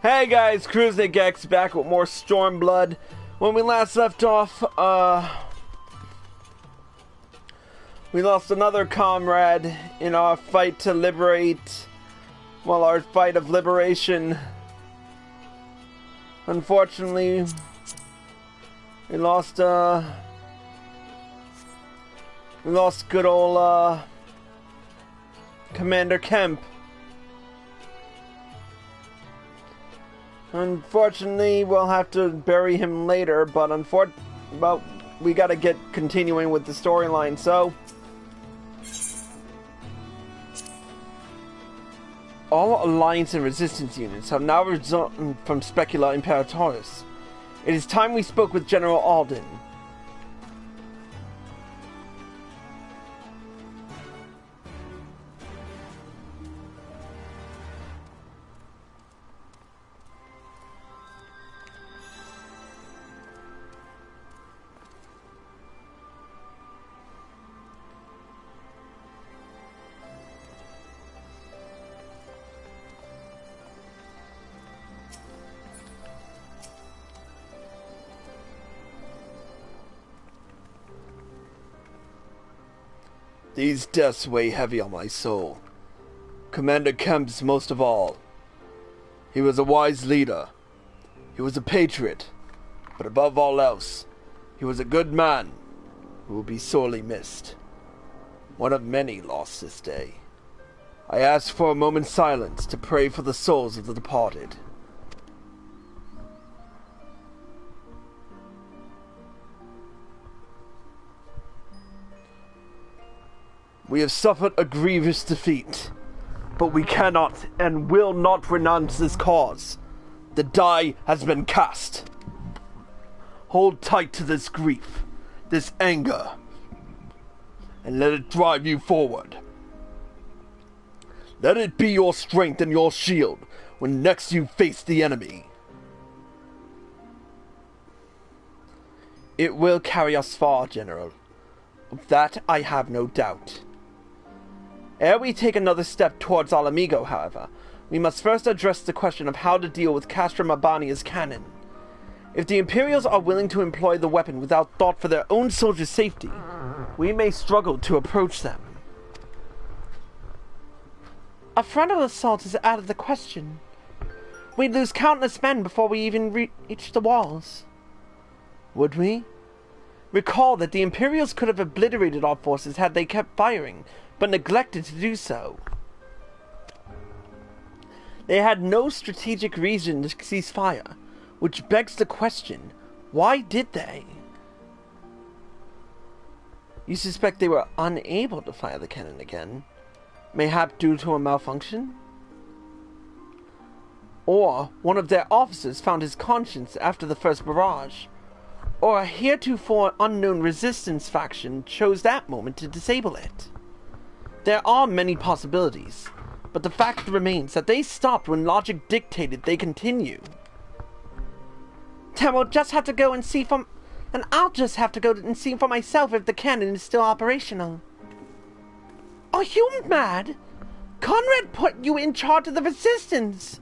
Hey guys, CruiseNickX back with more Stormblood. When we last left off, we lost another comrade in our fight to liberate, well, our fight of liberation. Unfortunately, we lost good old, Commander Kemp. Unfortunately, we'll have to bury him later, but we gotta get continuing with the storyline, so... All Alliance and Resistance units have now risen from Specula Imperatoris. It is time we spoke with General Alden. These deaths weigh heavy on my soul. Commander Kemp's most of all. He was a wise leader. He was a patriot. But above all else, he was a good man who will be sorely missed. One of many lost this day. I ask for a moment's silence to pray for the souls of the departed. We have suffered a grievous defeat, but we cannot and will not renounce this cause. The die has been cast. Hold tight to this grief, this anger, and let it drive you forward. Let it be your strength and your shield when next you face the enemy. It will carry us far, General. Of that I have no doubt. Ere we take another step towards Ala Mhigo, however, we must first address the question of how to deal with Castra Mabania's cannon. If the Imperials are willing to employ the weapon without thought for their own soldiers' safety, we may struggle to approach them. A frontal assault is out of the question. We'd lose countless men before we even reach the walls. Would we? Recall that the Imperials could have obliterated our forces had they kept firing, but neglected to do so. They had no strategic reason to cease fire, which begs the question, why did they? You suspect they were unable to fire the cannon again, mayhap due to a malfunction? Or one of their officers found his conscience after the first barrage, or a heretofore unknown resistance faction chose that moment to disable it. There are many possibilities, but the fact remains that they stopped when logic dictated they continue. Then we'll just have to go and see for... And I'll just have to go and see for myself if the cannon is still operational. Are you mad? Conrad put you in charge of the resistance.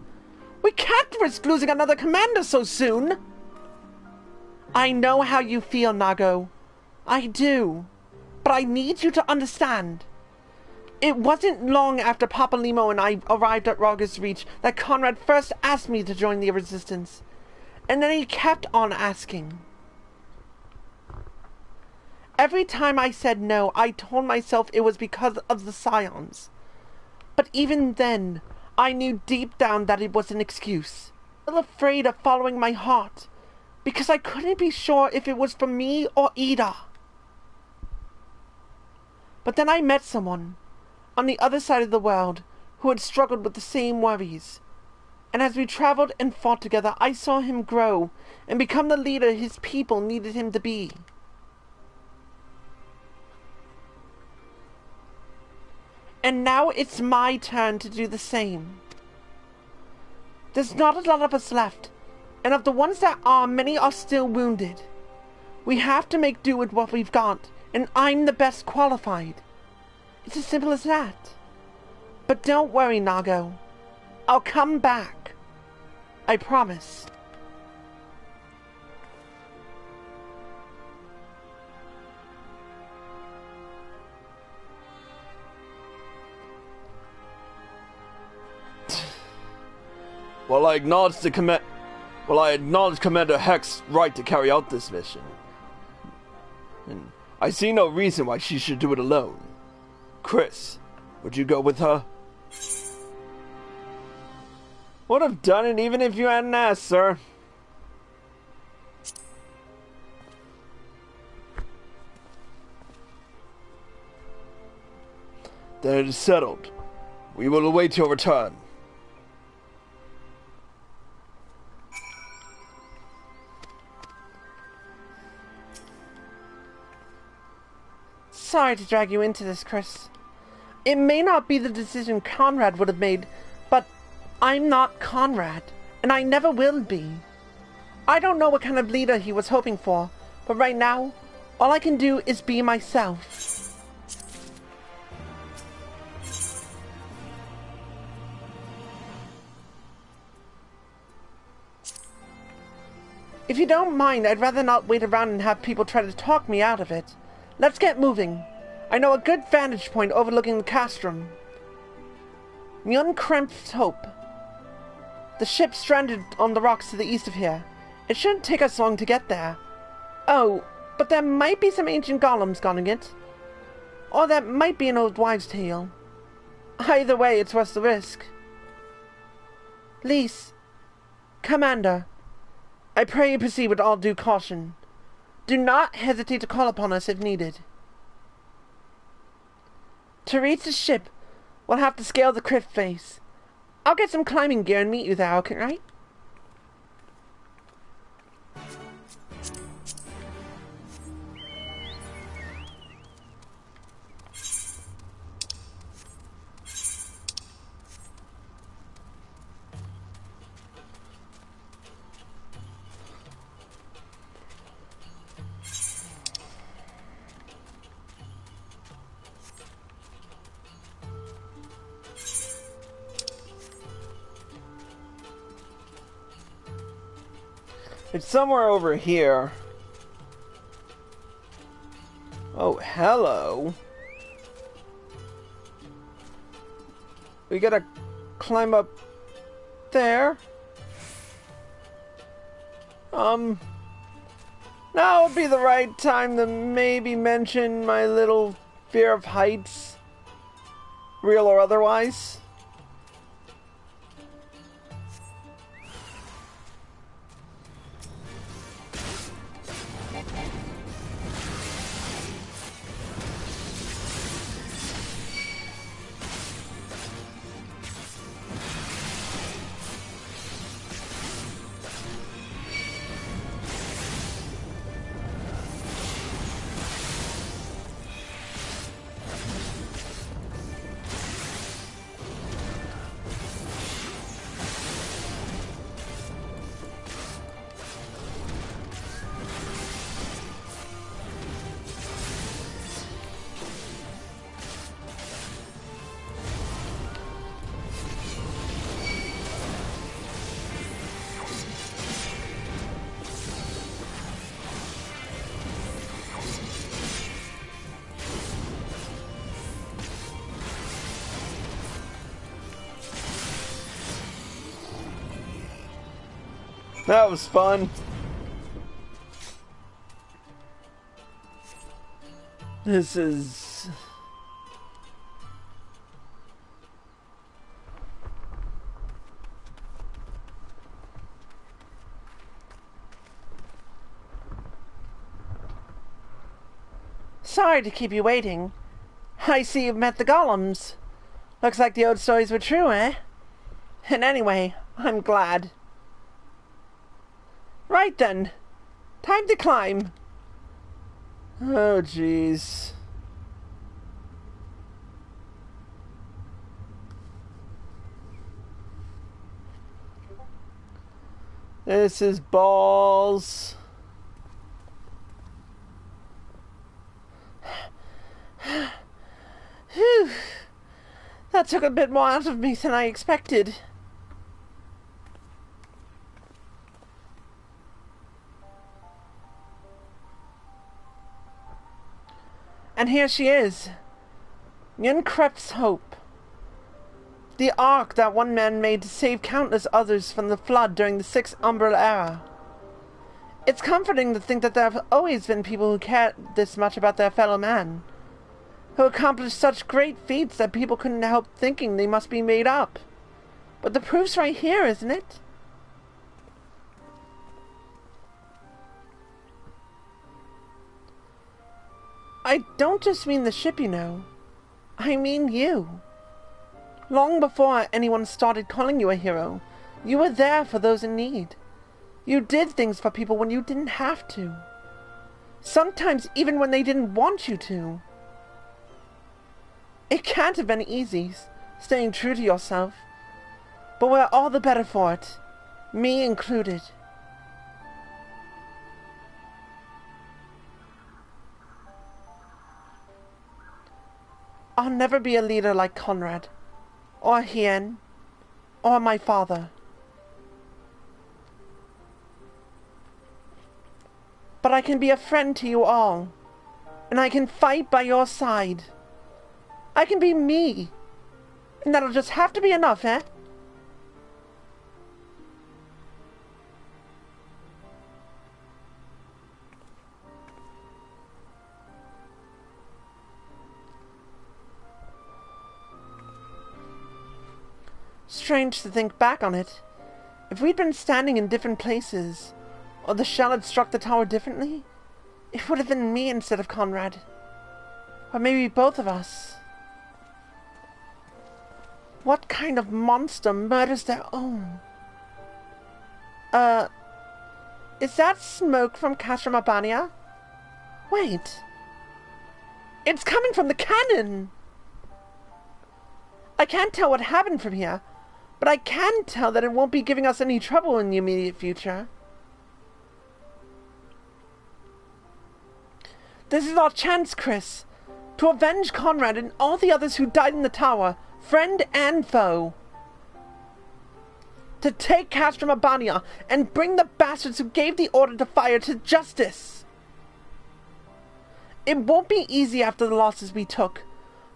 We can't risk losing another commander so soon. I know how you feel, Nago. I do. But I need you to understand. It wasn't long after Papa Limo and I arrived at Raga's Reach that Conrad first asked me to join the resistance. And then he kept on asking. Every time I said no, I told myself it was because of the Scions. But even then, I knew deep down that it was an excuse. I was afraid of following my heart, because I couldn't be sure if it was for me or Ida. But then I met someone on the other side of the world who had struggled with the same worries. And as we traveled and fought together, I saw him grow and become the leader his people needed him to be. And now it's my turn to do the same. There's not a lot of us left, and of the ones that are, many are still wounded. We have to make do with what we've got, and I'm the best qualified. It's as simple as that. But don't worry, Nago. I'll come back. I promise. Well, I acknowledge Commander Heck's right to carry out this mission. And I see no reason why she should do it alone. Chris, would you go with her? Would have done it even if you hadn't asked, sir. Then it is settled. We will await your return. Sorry to drag you into this, Chris. It may not be the decision Conrad would have made, but I'm not Conrad, and I never will be. I don't know what kind of leader he was hoping for, but right now, all I can do is be myself. If you don't mind, I'd rather not wait around and have people try to talk me out of it. Let's get moving. I know a good vantage point overlooking the castrum. The Uncramped Hope. The ship stranded on the rocks to the east of here. It shouldn't take us long to get there. Oh, but there might be some ancient golems guarding it. Or that might be an old wives' tale. Either way, it's worth the risk. Lise, Commander, I pray you proceed with all due caution. Do not hesitate to call upon us if needed. To reach the ship, we'll have to scale the cliff face. I'll get some climbing gear and meet you there, okay, right? It's somewhere over here. Oh, hello. We gotta climb up there. Now would be the right time to maybe mention my little fear of heights, real or otherwise. That was fun. This is... Sorry to keep you waiting. I see you've met the golems. Looks like the old stories were true, eh? And anyway, I'm glad. Right then. Time to climb. Oh, jeez. This is balls. Whew. That took a bit more out of me than I expected. And here she is. Yen Krep's hope. The ark that one man made to save countless others from the flood during the Sixth Umbral Era. It's comforting to think that there have always been people who care this much about their fellow man, who accomplished such great feats that people couldn't help thinking they must be made up. But the proof's right here, isn't it? I don't just mean the ship, you know. I mean you. Long before anyone started calling you a hero, you were there for those in need. You did things for people when you didn't have to. Sometimes even when they didn't want you to. It can't have been easy, staying true to yourself. But we're all the better for it. Me included. I'll never be a leader like Conrad, or Hien, or my father. But I can be a friend to you all, and I can fight by your side. I can be me, and that'll just have to be enough, eh? Strange to think back on it. If we'd been standing in different places, or the shell had struck the tower differently, it would have been me instead of Conrad. Or maybe both of us. What kind of monster murders their own? Is that smoke from Castrum Urbania? Wait. It's coming from the cannon! I can't tell what happened from here, but I can tell that it won't be giving us any trouble in the immediate future. This is our chance, Chris, to avenge Conrad and all the others who died in the tower, friend and foe. To take Castrum Urbania and bring the bastards who gave the order to fire to justice. It won't be easy after the losses we took,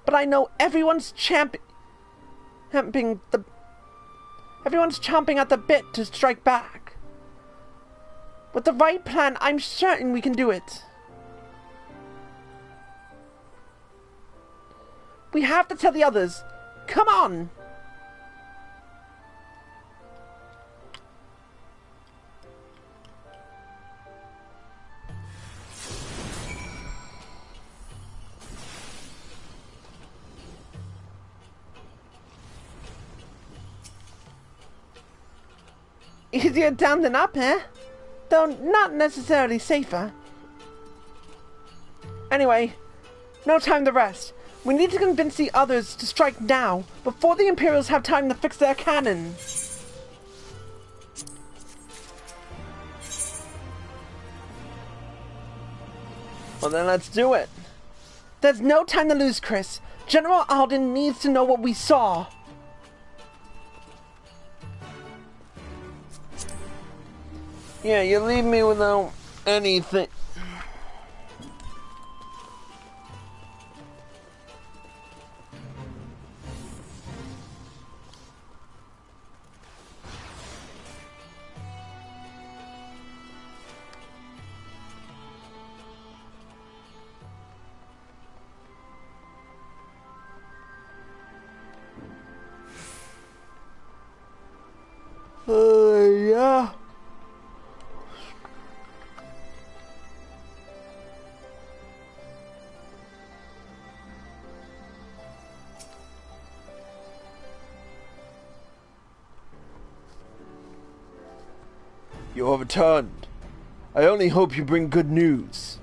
but I know everyone's chomping at the bit to strike back. With the right plan, I'm certain we can do it. We have to tell the others. Come on! Easier down than up, eh? Though not necessarily safer. Anyway, no time to rest. We need to convince the others to strike now, before the Imperials have time to fix their cannon. Well then, let's do it. There's no time to lose, Chris. General Alden needs to know what we saw. Yeah, you leave me without anything. Yeah. You have returned. I only hope you bring good news.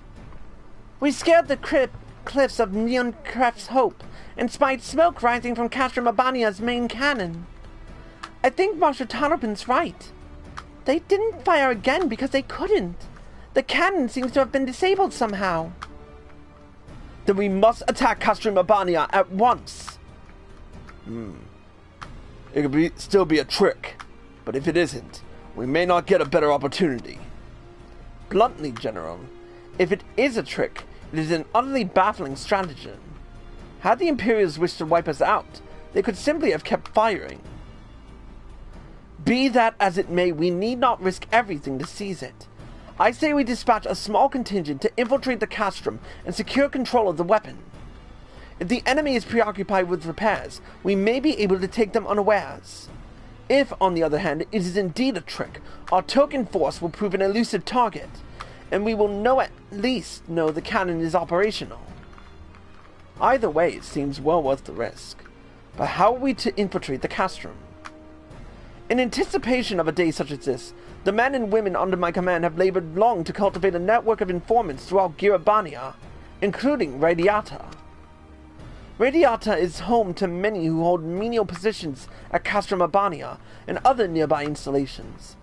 We scaled the cliffs of Neon Cref's Hope and spied smoke rising from Castrum Urbania's main cannon. I think Marshal Tarnopin's right. They didn't fire again because they couldn't. The cannon seems to have been disabled somehow. Then we must attack Castrum Urbania at once. It could still be a trick, but if it isn't, we may not get a better opportunity. Bluntly, General, if it is a trick, It is an utterly baffling stratagem. Had the Imperials wished to wipe us out, they could simply have kept firing. Be that as it may, we need not risk everything to seize it. I say we dispatch a small contingent to infiltrate the castrum and secure control of the weapon. If the enemy is preoccupied with repairs, we may be able to take them unawares. If, on the other hand, it is indeed a trick, our token force will prove an elusive target, and we will at least know the cannon is operational. Either way, it seems well worth the risk. But how are we to infiltrate the castrum? In anticipation of a day such as this, the men and women under my command have labored long to cultivate a network of informants throughout Girabania, including Radiata. Radiata is home to many who hold menial positions at Castrum Urbania and other nearby installations.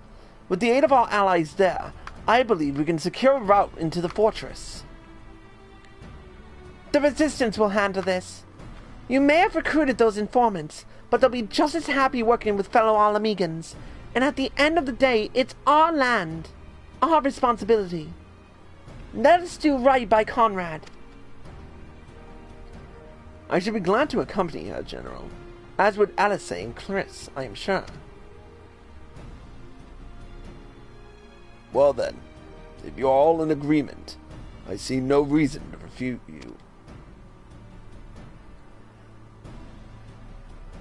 With the aid of our allies there, I believe we can secure a route into the fortress. The Resistance will handle this. You may have recruited those informants, but they'll be just as happy working with fellow Ala Mhigans. And at the end of the day, it's our land, our responsibility. Let us do right by Conrad. I should be glad to accompany her, General, as would Alice and Chris, I am sure. Well then, if you are all in agreement, I see no reason to refute you.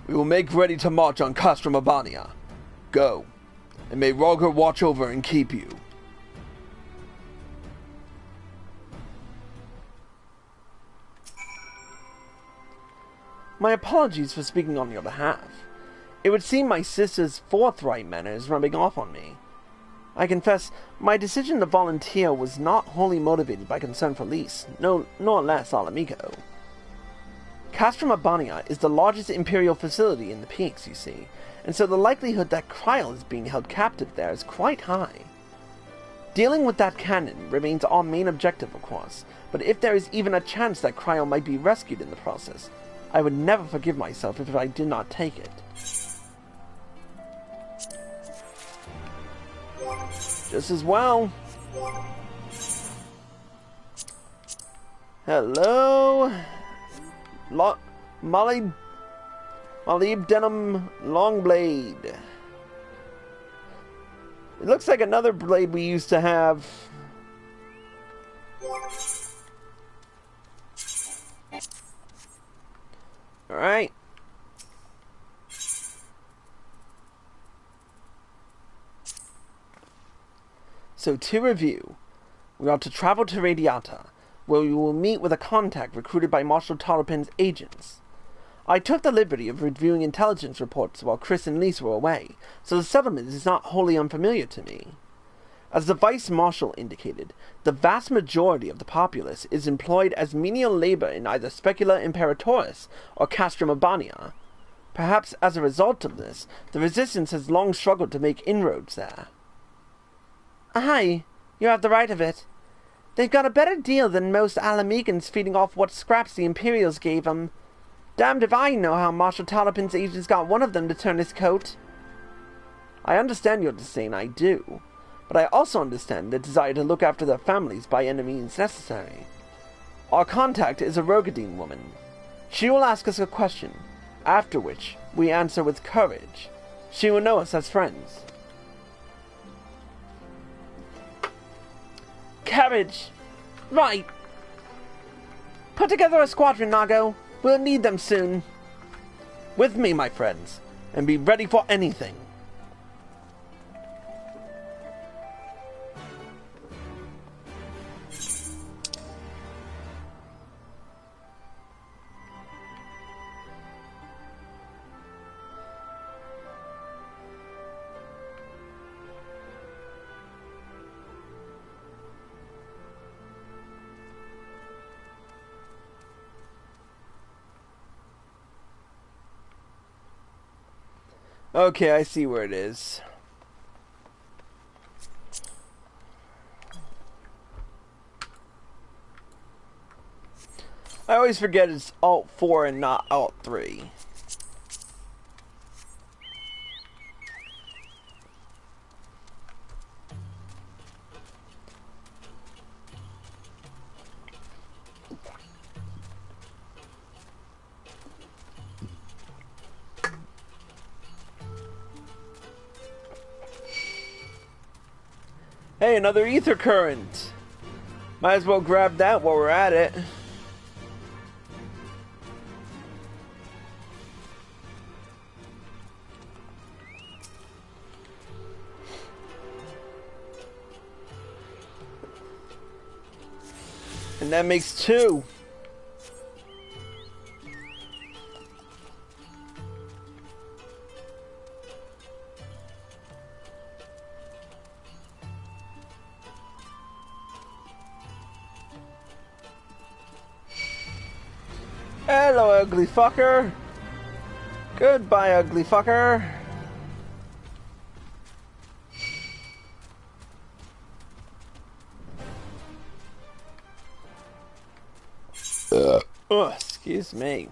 We will make ready to march on Castrum Urbania. Go, and may Roger watch over and keep you. My apologies for speaking on your behalf. It would seem my sister's forthright manner is rubbing off on me. I confess, my decision to volunteer was not wholly motivated by concern for Lise, nor less Ala Mhigo. Castrum Urbania is the largest Imperial facility in the peaks, you see, and so the likelihood that Kryl is being held captive there is quite high. Dealing with that cannon remains our main objective, of course, but if there is even a chance that Kryl might be rescued in the process, I would never forgive myself if I did not take it. Just as well. Hello? Molybdenum Longblade. It looks like another blade we used to have. Alright. So to review, we are to travel to Radiata, where we will meet with a contact recruited by Marshal Tarapin's agents. I took the liberty of reviewing intelligence reports while Chris and Lise were away, so the settlement is not wholly unfamiliar to me. As the Vice Marshal indicated, the vast majority of the populace is employed as menial labor in either Specula Imperatoris or Castrum Urbania. Perhaps as a result of this, the Resistance has long struggled to make inroads there. Aye, you have the right of it. They've got a better deal than most Ala Mhigans feeding off what scraps the Imperials gave them. Damned if I know how Marshal Talapin's agents got one of them to turn his coat. I understand your disdain, I do. But I also understand the desire to look after their families by any means necessary. Our contact is a Rogadine woman. She will ask us a question, after which we answer with courage. She will know us as friends. Courage! Right! Put together a squadron, Nago. We'll need them soon. With me, my friends, and be ready for anything. Okay, I see where it is. I always forget it's Alt 4 and not Alt 3. Hey, another ether current. Might as well grab that while we're at it. And that makes 2. Hello, ugly fucker. Goodbye, ugly fucker. Oh, excuse me.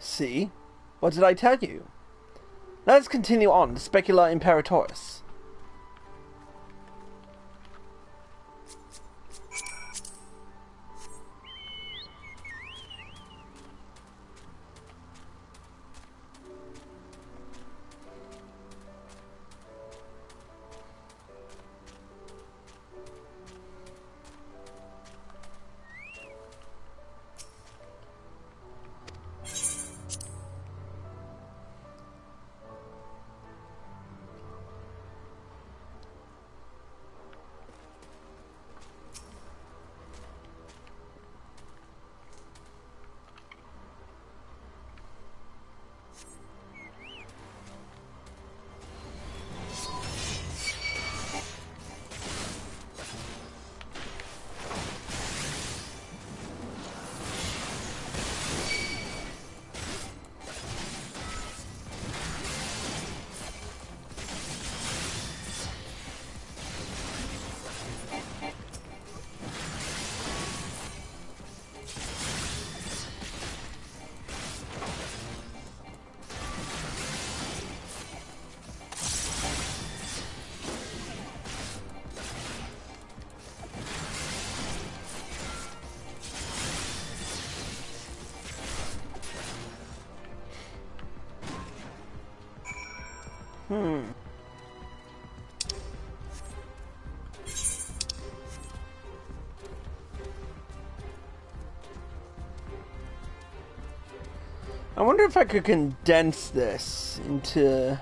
See? What did I tell you? Let's continue on to Specula Imperatoris. I wonder if I could condense this into...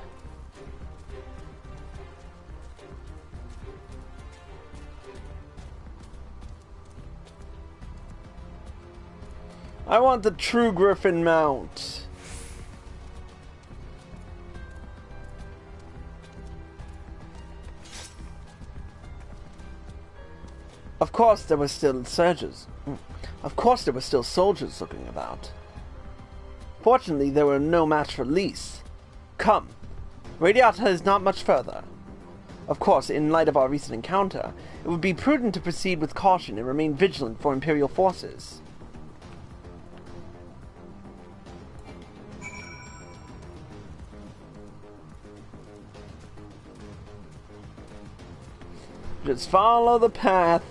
I want the true Griffin mount. Of course there were still soldiers. Of course there were still soldiers looking about. Fortunately, there were no match for Lise. Come. Radiata is not much further. Of course, in light of our recent encounter, it would be prudent to proceed with caution and remain vigilant for Imperial forces. Just follow the path.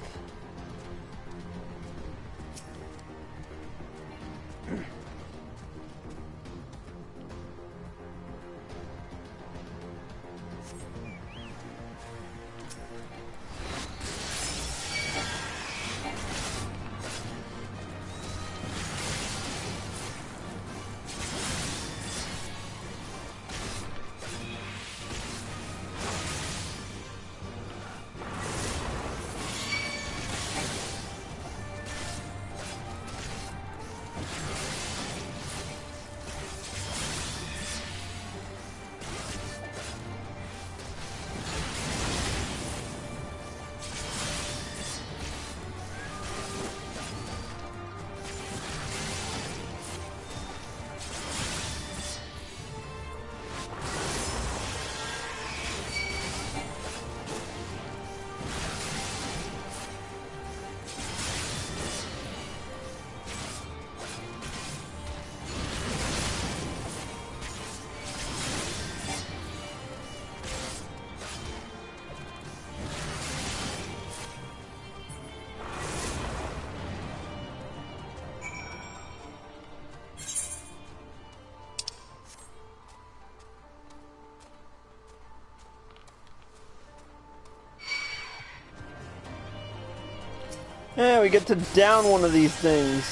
Yeah, we get to down one of these things.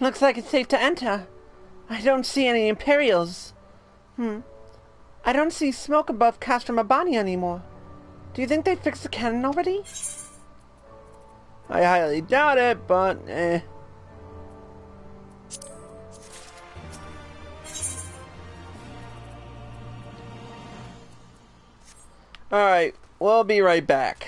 Looks like it's safe to enter. I don't see any Imperials. I don't see smoke above Castromabani anymore. Do you think they fixed the cannon already? I highly doubt it, but Alright, we'll be right back.